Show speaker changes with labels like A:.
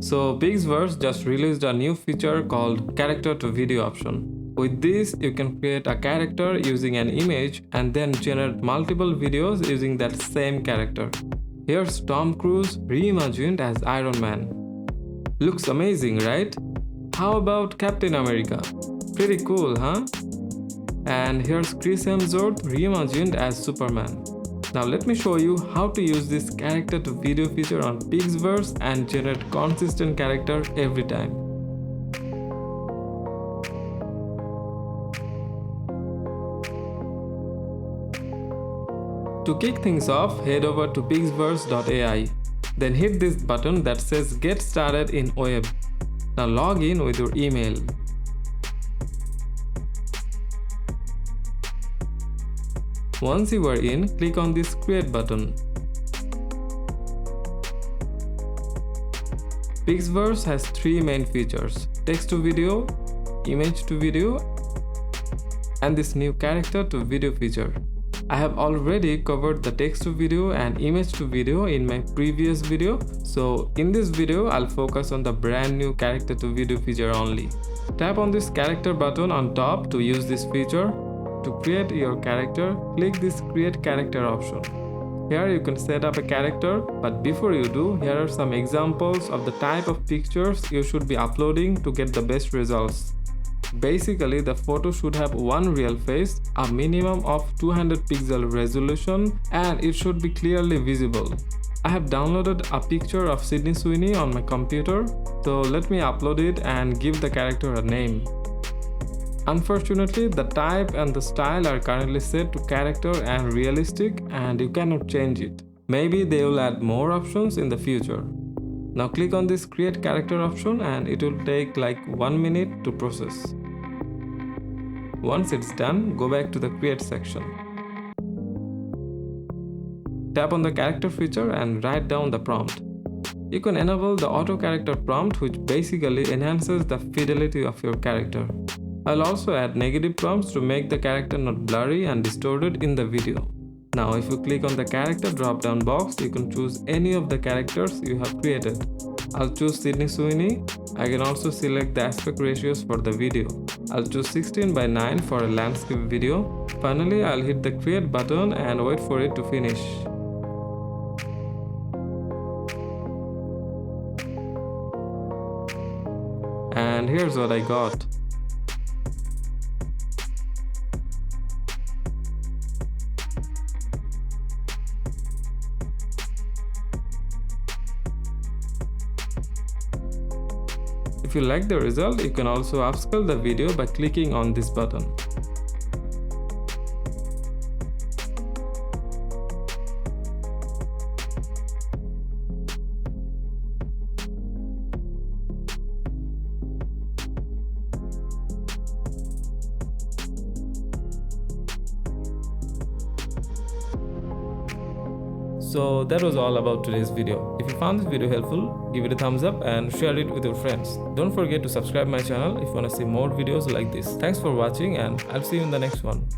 A: So PixVerse just released a new feature called character to video option. With this, you can create a character using an image and then generate multiple videos using that same character. Here's Tom Cruise reimagined as Iron Man. Looks amazing, right? How about Captain America? Pretty cool, huh? And here's Chris Hemsworth reimagined as Superman. Now let me show you how to use this character to video feature on PixVerse and generate consistent character every time. To kick things off, head over to PixVerse.ai. Then hit this button that says Get Started in Web. Now log in with your email. Once you are in, click on this Create button. PixVerse has three main features: text to video, image to video, and this new character to video feature. I have already covered the text to video and image to video in my previous video, so in this video I'll focus on the brand new character to video feature only. Tap on this character button on top to use this feature. To create your character, click this Create Character option. Here you can set up a character, but before you do, here are some examples of the type of pictures you should be uploading to get the best results. Basically, the photo should have one real face, a minimum of 200 pixel resolution, and it should be clearly visible. I have downloaded a picture of Sydney Sweeney on my computer, so let me upload it and give the character a name. Unfortunately, the type and the style are currently set to character and realistic, and you cannot change it. Maybe they will add more options in the future. Now click on this Create Character option and it will take like 1 minute to process. Once it's done, go back to the Create section. Tap on the character feature and write down the prompt. You can enable the auto character prompt, which basically enhances the fidelity of your character. I'll also add negative prompts to make the character not blurry and distorted in the video. Now if you click on the character drop down box, you can choose any of the characters you have created. I'll choose Sydney Sweeney. I can also select the aspect ratios for the video. I'll choose 16:9 for a landscape video. Finally, I'll hit the create button and wait for it to finish. And here's what I got. If you like the result, you can also upscale the video by clicking on this button. So that was all about today's video. If you found this video helpful, give it a thumbs up and share it with your friends. Don't forget to subscribe my channel if you want to see more videos like this. Thanks for watching and I'll see you in the next one.